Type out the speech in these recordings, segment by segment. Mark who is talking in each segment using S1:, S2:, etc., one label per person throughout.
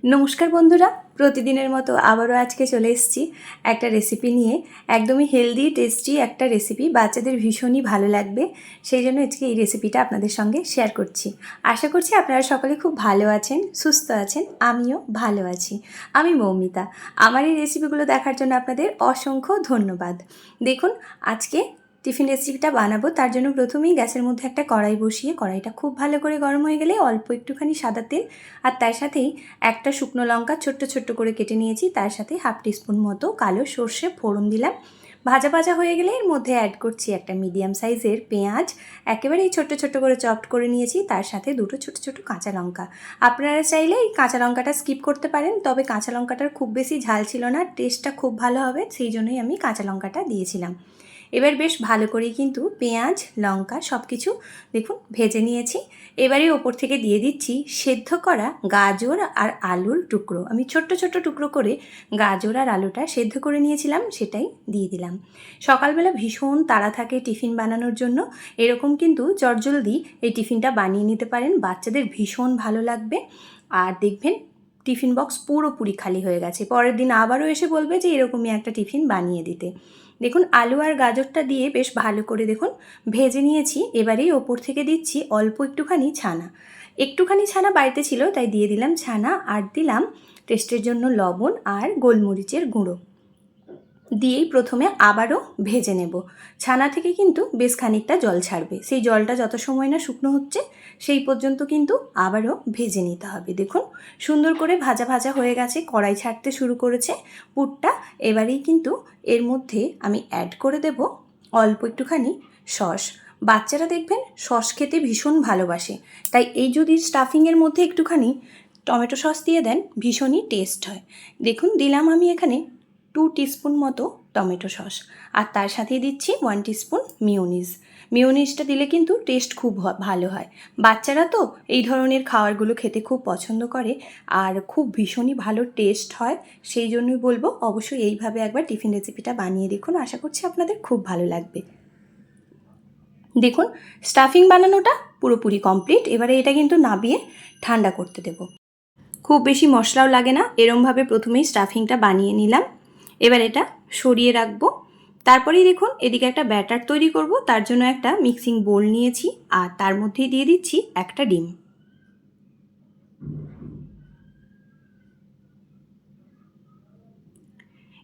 S1: নমস্কার বন্ধুরা, প্রতিদিনের মতো আবারও আজকে চলে এসেছি একটা রেসিপি নিয়ে। একদমই হেলদি টেস্টি একটা রেসিপি, বাচ্চাদের ভীষণই ভালো লাগবে। সেই জন্য আজকে এই রেসিপিটা আপনাদের সঙ্গে শেয়ার করছি। আশা করছি আপনারা সকলে খুব ভালো আছেন, সুস্থ আছেন, আমিও ভালো আছি। আমি মৌমিতা। আমার এই রেসিপিগুলো দেখার জন্য আপনাদের অসংখ্য ধন্যবাদ। দেখুন, আজকে টিফিন রেসিপিটা বানাবো, তার জন্য প্রথমেই গ্যাসের মধ্যে একটা কড়াই বসিয়ে কড়াইটা খুব ভালো করে গরম হয়ে গেলে অল্প একটুখানি সাদা তেল আর তার সাথেই একটা শুকনো লঙ্কা ছোট্ট ছোট্ট করে কেটে নিয়েছি, তার সাথে হাফ টিস্পুন মতো কালো সর্ষে ফোড়ন দিলাম। ভাজা ভাজা হয়ে গেলে এর মধ্যে অ্যাড করছি একটা মিডিয়াম সাইজের পেঁয়াজ, একেবারেই ছোট্ট ছোট্ট করে চপড করে নিয়েছি, তার সাথে দুটো ছোট ছোট কাঁচা লঙ্কা। আপনারা চাইলে এই কাঁচা লঙ্কাটা স্কিপ করতে পারেন, তবে কাঁচা লঙ্কাটার খুব বেশি ঝাল ছিল না, টেস্টটা খুব ভালো হবে, সেই জন্যই আমি কাঁচা লঙ্কাটা দিয়েছিলাম। এবার বেশ ভালো করেই কিন্তু পেঁয়াজ লঙ্কা সব কিছু দেখুন ভেজে নিয়েছি। এবারে ওপর থেকে দিয়ে দিচ্ছি সেদ্ধ করা গাজর আর আলুর টুকরো। আমি ছোট্ট ছোট্ট টুকরো করে গাজর আর আলুটা সেদ্ধ করে নিয়েছিলাম, সেটাই দিয়ে দিলাম। সকালবেলা ভীষণ তাড়া থাকে টিফিন বানানোর জন্য, এরকম কিন্তু চটজলদি এই টিফিনটা বানিয়ে নিতে পারেন, বাচ্চাদের ভীষণ ভালো লাগবে। আর দেখবেন টিফিন বক্স পুরোপুরি খালি হয়ে গেছে, পরের দিন আবারও এসে বলবে যে এরকমই একটা টিফিন বানিয়ে দিতে। দেখুন আলু আর গাজরটা দিয়ে বেশ ভালো করে দেখুন ভেজে নিয়েছি। এবারেই ওপর থেকে দিচ্ছি অল্প একটুখানি ছানা বাড়িতে ছিল তাই দিয়ে দিলাম ছানা, আর দিলাম টেস্টের জন্য লবণ আর গোলমরিচের গুঁড়ো দিয়েই প্রথমে আবারও ভেজে নেব। ছানা থেকে কিন্তু বেশ খানিকটা জল ছাড়বে, সেই জলটা যত সময় না শুকনো হচ্ছে সেই পর্যন্ত কিন্তু আবারও ভেজে নিতে হবে। দেখুন সুন্দর করে ভাজা ভাজা হয়ে গেছে, কড়াই ছাড়তে শুরু করেছে পুরটা। এবারেই কিন্তু এর মধ্যে আমি অ্যাড করে দেব অল্প একটুখানি সস। বাচ্চারা দেখবেন সস খেতে ভীষণ ভালোবাসে, তাই এই যদি স্টাফিংয়ের মধ্যে একটুখানি টমেটো সস দিয়ে দেন ভীষণই টেস্ট হয়। দেখুন দিলাম আমি এখানে 2 টিস্পুন মতো টমেটো সস, আর তার সাথে দিচ্ছি 1 টিস্পুন মিওনিজটা দিলে কিন্তু টেস্ট খুব ভালো হয়। বাচ্চারা তো এই ধরনের খাবারগুলো খেতে খুব পছন্দ করে আর খুব ভীষণই ভালো টেস্ট হয়, সেই জন্যই বলবো অবশ্যই এইভাবে একবার টিফিন রেসিপিটা বানিয়ে দেখুন, আশা করছি আপনাদের খুব ভালো লাগবে। দেখুন স্টাফিং বানানোটা পুরোপুরি কমপ্লিট, এবারে এটা কিন্তু নাবিয়ে ঠান্ডা করতে দেব। খুব বেশি মশলাও লাগে না, এরমভাবে প্রথমেই স্টাফিংটা বানিয়ে নিলাম। এবার এটা সরিয়ে রাখবো। তারপরেই দেখুন এদিকে একটা ব্যাটার তৈরি করব, তার জন্য একটা মিক্সিং বোল নিয়েছি আর তার মধ্যেই দিয়ে দিচ্ছি একটা ডিম।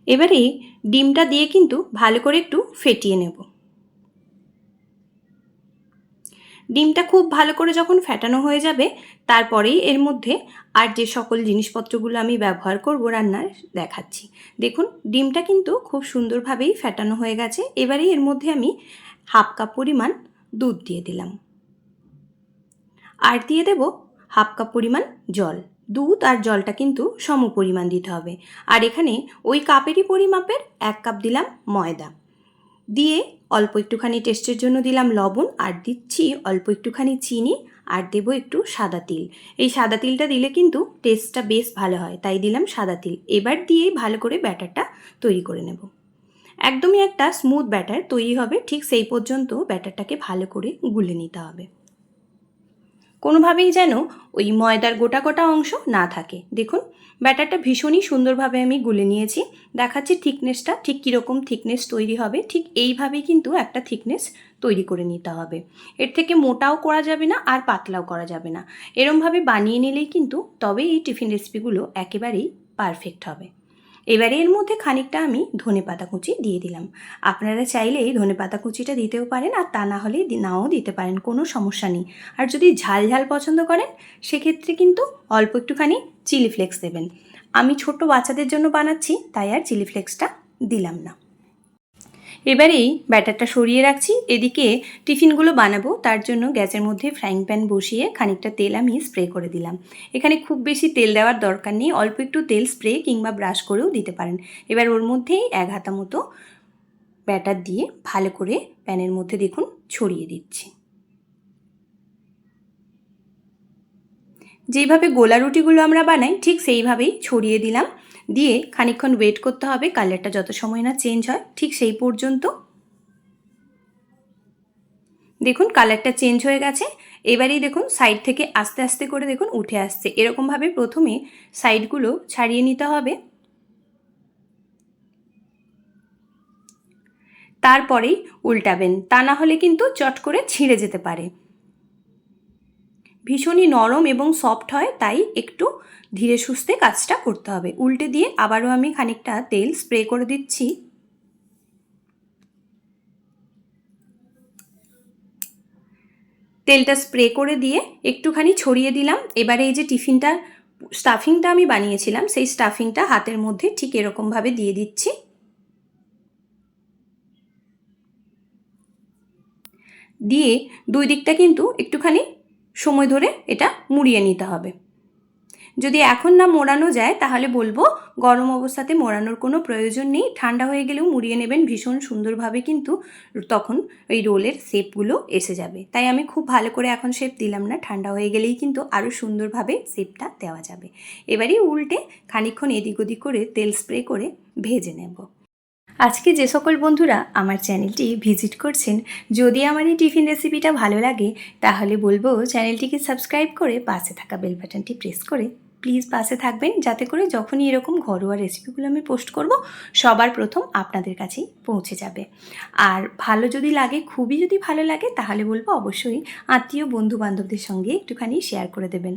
S1: এবারে ডিমটা দিয়ে কিন্তু ভালো করে একটু ফেটিয়ে নেব। ডিমটা খুব ভালো করে যখন ফেটানো হয়ে যাবে তারপরেই এর মধ্যে আর যে সকল জিনিসপত্রগুলো আমি ব্যবহার করব রান্নার দেখাচ্ছি। দেখুন ডিমটা কিন্তু খুব সুন্দরভাবেই ফেটানো হয়ে গেছে। এবারেই এর মধ্যে আমি হাফ কাপ পরিমাণ দুধ দিয়ে দিলাম, আর দিয়ে দেব হাফ কাপ পরিমাণ জল। দুধ আর জলটা কিন্তু সম পরিমাণ দিতে হবে। আর এখানে ওই কাপেরই পরিমাপের 1 কাপ দিলাম ময়দা দিয়ে অল্প একটুখানি টেস্টের জন্য দিলাম লবণ, আর দিচ্ছি অল্প একটুখানি চিনি, আর দেবো একটু সাদা তিল। এই সাদা তিলটা দিলে কিন্তু টেস্টটা বেশ ভালো হয়, তাই দিলাম সাদা তিল। এবার দিয়েই ভালো করে ব্যাটারটা তৈরি করে নেব। একদমই একটা স্মুথ ব্যাটার তৈরি হবে, ঠিক সেই পর্যন্ত ব্যাটারটাকে ভালো করে গুলে নিতে হবে, কোনোভাবেই যেন ওই ময়দার গোটা গোটা অংশ না থাকে। দেখুন ব্যাটারটা ভীষণই সুন্দরভাবে আমি গুলে নিয়েছি, দেখাচ্ছি থিকনেসটা ঠিক কীরকম থিকনেস তৈরি হবে। ঠিক এইভাবেই কিন্তু একটা থিকনেস তৈরি করে নিতে হবে, এর থেকে মোটাও করা যাবে না আর পাতলাও করা যাবে না। এরমভাবে বানিয়ে নিলেই কিন্তু তবেই এই টিফিন রেসিপিগুলো একেবারেই পারফেক্ট হবে। এবারে এর মধ্যে খানিকটা আমি ধনেপাতা কুচি দিয়ে দিলাম। আপনারা চাইলে এই ধনেপাতা কুচিটা দিতেও পারেন, আর তা না হলে নাও দিতে পারেন, কোনো সমস্যা নেই। আর যদি ঝাল ঝাল পছন্দ করেন সেক্ষেত্রে কিন্তু অল্প একটুখানি চিলি ফ্লেক্স দেবেন। আমি ছোট বাচ্চাদের জন্য বানাচ্ছি তাই আর চিলি ফ্লেক্সটা দিলাম না। এবারেই ব্যাটারটা সরিয়ে রাখছি, এদিকে টিফিনগুলো বানাবো, তার জন্য গ্যাসের মধ্যে ফ্রাইং প্যান বসিয়ে খানিকটা তেল আমি স্প্রে করে দিলাম। এখানে খুব বেশি তেল দেওয়ার দরকার নেই, অল্প একটু তেল স্প্রে কিংবা ব্রাশ করেও দিতে পারেন। এবার ওর মধ্যেই 1 হাতা মতো ব্যাটার দিয়ে ভালো করে প্যানের মধ্যে দেখুন ছড়িয়ে দিচ্ছি। যেইভাবে গোলা রুটিগুলো আমরা বানাই ঠিক সেইভাবেই ছড়িয়ে দিলাম, দিয়ে খানিকক্ষণ ওয়েট করতে হবে, কালারটা যত সময় না চেঞ্জ হয় ঠিক সেই পর্যন্ত। দেখুন কালারটা চেঞ্জ হয়ে গেছে, এবারেই দেখুন সাইড থেকে আস্তে আস্তে করে দেখুন উঠে আসছে। এরকমভাবে প্রথমে সাইডগুলো ছাড়িয়ে নিতে হবে, তারপরেই উল্টাবেন, তা না হলে কিন্তু চট করে ছিঁড়ে যেতে পারে। ভীষণই নরম এবং সফট হয়, তাই একটু ধীরে সুস্থে কাজটা করতে হবে। উল্টে দিয়ে আবারও আমি খানিকটা তেল স্প্রে করে দিচ্ছি। তেলটা স্প্রে করে দিয়ে একটুখানি ছড়িয়ে দিলাম। এবারে এই যে স্টাফিংটা আমি বানিয়েছিলাম, সেই স্টাফিংটা হাতের মধ্যে ঠিক এরকমভাবে দিয়ে দিচ্ছি। দিয়ে দুই দিকটা কিন্তু একটুখানি সময় ধরে এটা মুড়িয়ে নিতে হবে। যদি এখন না মোড়ানো যায় তাহলে বলবো গরম অবস্থাতে মোড়ানোর কোনো প্রয়োজন নেই, ঠান্ডা হয়ে গেলেও মুড়িয়ে নেবেন, ভীষণ সুন্দরভাবে কিন্তু তখন ওই রোলের শেপগুলো এসে যাবে। তাই আমি খুব ভালো করে এখন শেপ দিলাম না, ঠান্ডা হয়ে গেলেই কিন্তু আরও সুন্দরভাবে শেপটা দেওয়া যাবে। এবারেই উল্টে খানিকক্ষণ এদিক ওদিক করে তেল স্প্রে করে ভেজে নেব। আজকে যে সকল বন্ধুরা আমার চ্যানেলটি ভিজিট করছেন, যদি আমার এই টিফিন রেসিপিটা ভালো লাগে তাহলে বলবো চ্যানেলটিকে সাবস্ক্রাইব করে পাশে থাকা বেল বাটনটি প্রেস করে প্লিজ পাশে থাকবেন, যাতে করে যখনই এরকম ঘরোয়া রেসিপিগুলো আমি পোস্ট করব সবার প্রথম আপনাদের কাছেই পৌঁছে যাবে। আর ভালো যদি লাগে, খুবই যদি ভালো লাগে, তাহলে বলবো অবশ্যই আত্মীয় বন্ধু বান্ধবদের সঙ্গে একটুখানি শেয়ার করে দেবেন।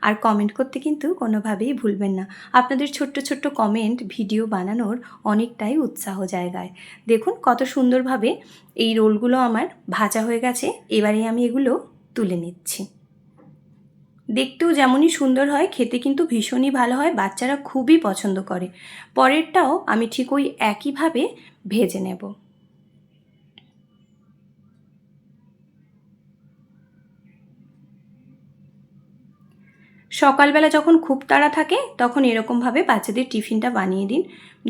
S1: আর কমেন্ট করতে কিন্তু কোনোভাবেই ভুলবেন না। আপনাদের ছোট্ট ছোট্ট কমেন্ট ভিডিও বানানোর অনেকটাই উৎসাহ জায়গায়। দেখুন কত সুন্দরভাবে এই রোলগুলো আমার ভাজা হয়ে গেছে। এবারে আমি এগুলো তুলে নিচ্ছি। দেখতেও যেমনই সুন্দর হয়, খেতে কিন্তু ভীষণই ভালো হয়, বাচ্চারা খুবই পছন্দ করে। পরেরটাও আমি ঠিক ওই একইভাবে ভেজে নেব। সকালবেলা যখন খুব তাড়া থাকে তখন এরকমভাবে বাচ্চাদের টিফিনটা বানিয়ে দিন,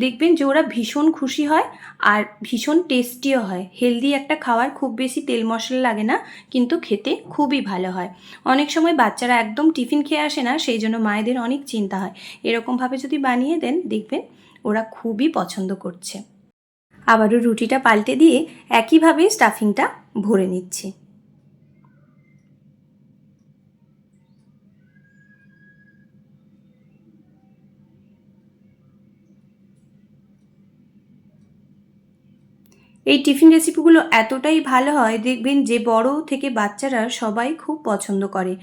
S1: দেখবেন যে ওরা ভীষণ খুশি হয় আর ভীষণ টেস্টিও হয়। হেলদি একটা খাবার, খুব বেশি তেল মশলা লাগে না, কিন্তু খেতে খুবই ভালো হয়। অনেক সময় বাচ্চারা একদম টিফিন খেয়ে আসে না, সেই জন্য মায়েদের অনেক চিন্তা হয়। এরকমভাবে যদি বানিয়ে দেন দেখবেন ওরা খুবই পছন্দ করছে। আবারও রুটিটা পাল্টে দিয়ে একইভাবে স্টাফিংটা ভরে নিচ্ছি। এই টিফিন রেসিপিগুলো এতটাই ভালো হয়, দেখবেন যে বড় থেকে বাচ্চারা সবাই খুব পছন্দ করে।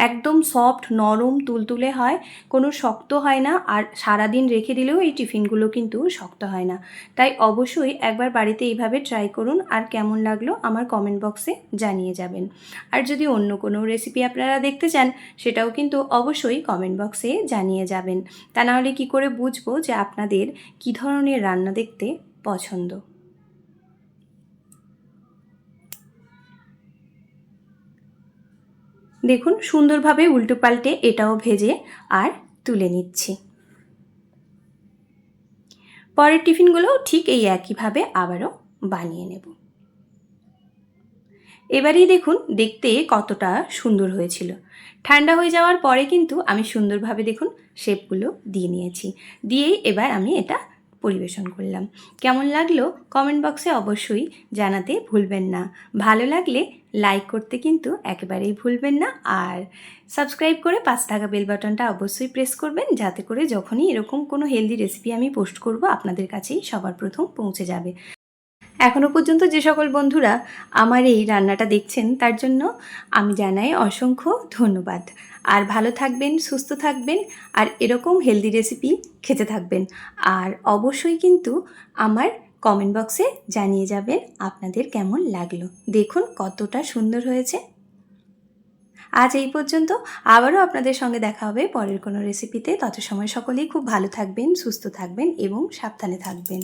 S1: একদম সফট, নরম, তুলতুলে হয়, কোনো শক্ত হয় না। আর সারাদিন রেখে দিলেও এই টিফিনগুলো কিন্তু শক্ত হয় না। তাই অবশ্যই একবার বাড়িতে এইভাবে ট্রাই করুন, আর কেমন লাগলো আমার কমেন্ট বক্সে জানিয়ে যাবেন। আর যদি অন্য কোনো রেসিপি আপনারা দেখতে চান সেটাও কিন্তু অবশ্যই কমেন্ট বক্সে জানিয়ে যাবেন। তা নাহলে কী করে বুঝবো যে আপনাদের কী ধরনের রান্না দেখতে পছন্দ। দেখুন সুন্দরভাবে উল্টো পাল্টে এটাও ভেজে আর তুলে নিচ্ছি। পরের টিফিনগুলোও ঠিক এই একইভাবে আবারও বানিয়ে নেব। এবারেই দেখুন দেখতে কতটা সুন্দর হয়েছিল। ঠান্ডা হয়ে যাওয়ার পরে কিন্তু আমি সুন্দরভাবে দেখুন শেপগুলো দিয়ে নিয়েছি। দিয়েই এবার আমি এটা পরিবেশন করলাম। কেমন লাগলো কমেন্ট বক্সে অবশ্যই জানাতে ভুলবেন না। ভালো লাগলে লাইক করতে কিন্তু একেবারেই ভুলবেন না। আর সাবস্ক্রাইব করে পাশে থাকা বেল বাটনটা অবশ্যই প্রেস করবেন, যাতে করে যখনই এরকম কোনো হেলদি রেসিপি আমি পোস্ট করব আপনাদের কাছেই সবার প্রথম পৌঁছে যাবে। এখনও পর্যন্ত যে সকল বন্ধুরা আমার এই রান্নাটা দেখছেন তার জন্য আমি জানাই অসংখ্য ধন্যবাদ। আর ভালো থাকবেন, সুস্থ থাকবেন, আর এরকম হেলদি রেসিপি খেতে থাকবেন। আর অবশ্যই কিন্তু আমার কমেন্ট বক্সে জানিয়ে যাবেন আপনাদের কেমন লাগলো। দেখুন কতটা সুন্দর হয়েছে। আজ এই পর্যন্ত, আবারও আপনাদের সঙ্গে দেখা হবে পরের কোনো রেসিপিতে। তত সময় সকলেই খুব ভালো থাকবেন, সুস্থ থাকবেন এবং সাবধানে থাকবেন।